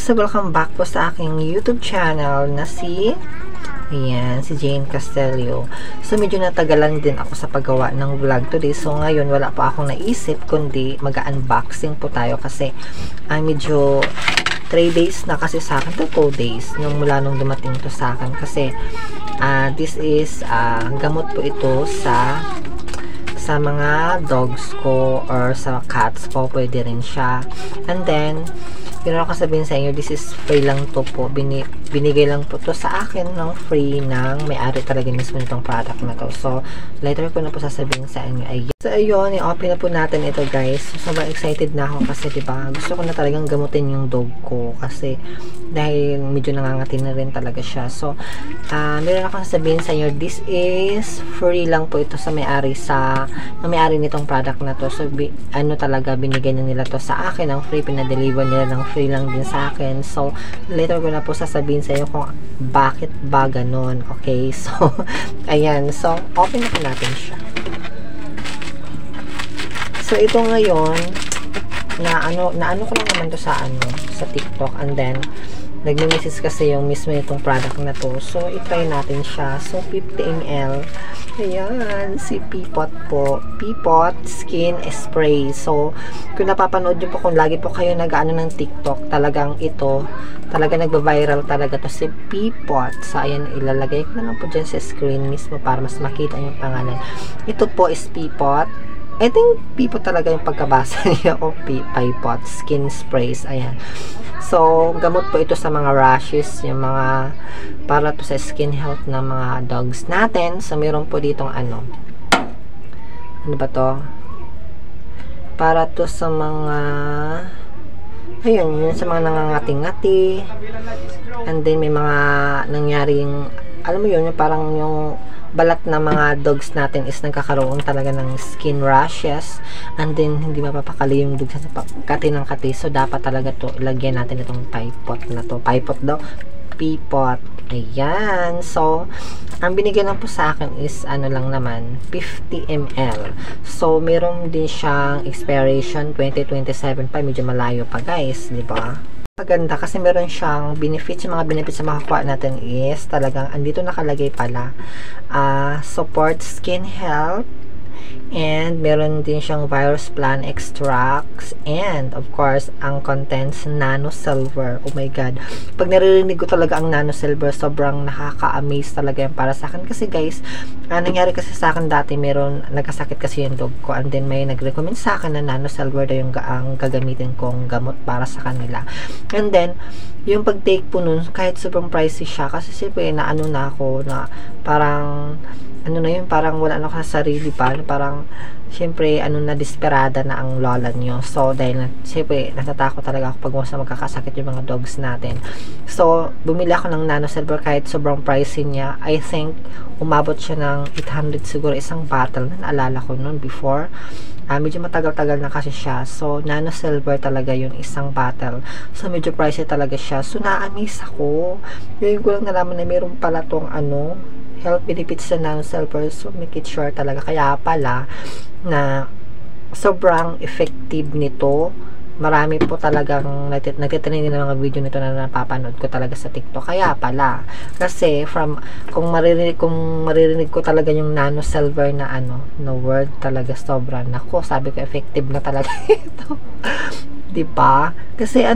guys, so welcome back po sa aking YouTube channel na si Jane Castelio. So medyo natagalan din ako sa paggawa ng vlog today. So ngayon wala pa akong naisip kundi mag-unboxing po tayo kasi medyo 3 days na kasi sa akin, 2 days nung mula nung dumating to sa akin kasi this is gamot po ito sa mga dogs ko or sa cats ko, pwede rin siya. And then yun ako sabihin sa inyo, this is free lang to po. Binigay lang po to sa akin ng free ng may-ari talaga mismo nitong product na to. So, later ko na po sasabihin sa inyo. So, ayun, i-open na po natin ito guys. So, sobrang excited na ako kasi diba, gusto ko na talagang gamutin yung dog ko kasi dahil medyo nangangati na rin talaga siya. So, meron ako sasabihin sa inyo, this is free lang po ito sa may-ari may-ari nitong product na to. So, talaga, binigay na nila to sa akin ng free, pinadeliver nila ng free lang din sa akin. So, later ko na po sasabihin sa inyo kung bakit ba ganun. Okay? So, ayan. So, open na po natin siya. So, ito ngayon, na ano ko lang naman to sa TikTok, and then, nagme-message kasi yung mismo itong product na to. So, itry natin siya. So, 50 ml. Ayan, si Peapod po. Peapod Skin Spray. So, kung napapanood nyo po, kung lagi po kayo nag-ano ng TikTok, talagang ito, talaga nagba-viral talaga to si Peapod. So, ayan, ilalagay ko na lang po dyan sa screen mismo para mas makita yung pangalan. Ito po is Peapod. I think Peapod talaga yung pagkabasa niya o Peapod Skin Sprays. Ayan. So, gamot po ito sa mga rashes, yung mga para to sa skin health ng mga dogs natin. So, meron po ditong ano ba to? Para to sa mga ayun, yun sa mga nangangati-ngati. And then, may mga nangyaring, alam mo yun, parang yung balat na mga dogs natin is nagkakaroon talaga ng skin rashes, and then hindi mapapakali yung dogs sa kati ng kati. So dapat talaga to ilagyan natin itong Peapod na to. Peapod. Ayan. So ang binigyan lang po sa akin is ano lang naman, 50 ml. So meron din siyang expiration 2027 pa, medyo malayo pa guys, di ba? Maganda kasi meron siyang benefits. Yung mga benefits na makakuha natin is talagang andito nakalagay pala support skin health, and meron din siyang virus plant extracts, and of course ang contents nano silver. Oh my god, pag naririnig ko talaga ang nano silver, sobrang nakaka-amaze talaga yan para sa akin kasi guys, nangyari kasi sa akin dati, nagkasakit kasi yung dog ko, and then may nag-recommend sa akin na nano silver daw yung ang gagamitin kong gamot para sa kanila. And then yung pag-take po nun, kahit sobrang pricey siya, kasi siyempre na ako na parang parang wala na ako sa sarili pa, parang siyempre na desperada na ang lola nyo. So dahil siyempre natatakot talaga ako pag magkakasakit yung mga dogs natin. So bumili ako ng nano silver kahit sobrang pricey niya. I think umabot siya ng 800 siguro isang bottle, na naalala ko noon before. Medyo matagal-tagal na kasi siya. So nano silver talaga yung isang bottle. So medyo pricey talaga siya. So na-amaze ako. Yung ko lang nalaman na meron pala tong health benefits sa nano silver. So make it sure talaga. Kaya pala na sobrang effective nito. Marami po talagang nagtitrain ng mga video nito na napapanood ko talaga sa TikTok. Kaya pala, kasi kung maririnig ko talaga yung nano silver na no word talaga, sobrang nako, sabi ko effective na talaga ito. Diba? Kasi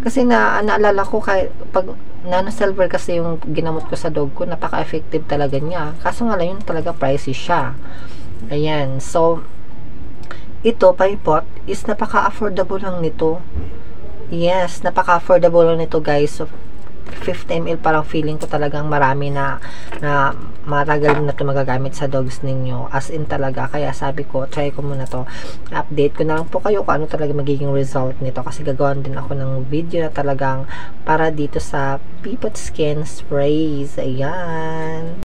kasi naalala ko pag nano silver kasi yung ginamot ko sa dog ko, napaka-effective talaga niya. Kaso nga lang yun talaga pricey siya. Ayan. So ito, Peapod is napaka-affordable lang nito. Yes, napaka-affordable lang nito guys. So 50 ml parang feeling ko talagang marami na matagal na ito magagamit sa dogs ninyo. As in talaga. Kaya sabi ko, try ko muna to. Update ko na lang po kayo kung ano talaga magiging result nito. Kasi gagawin din ako ng video na talagang para dito sa Peapod Skin Sprays. Ayan.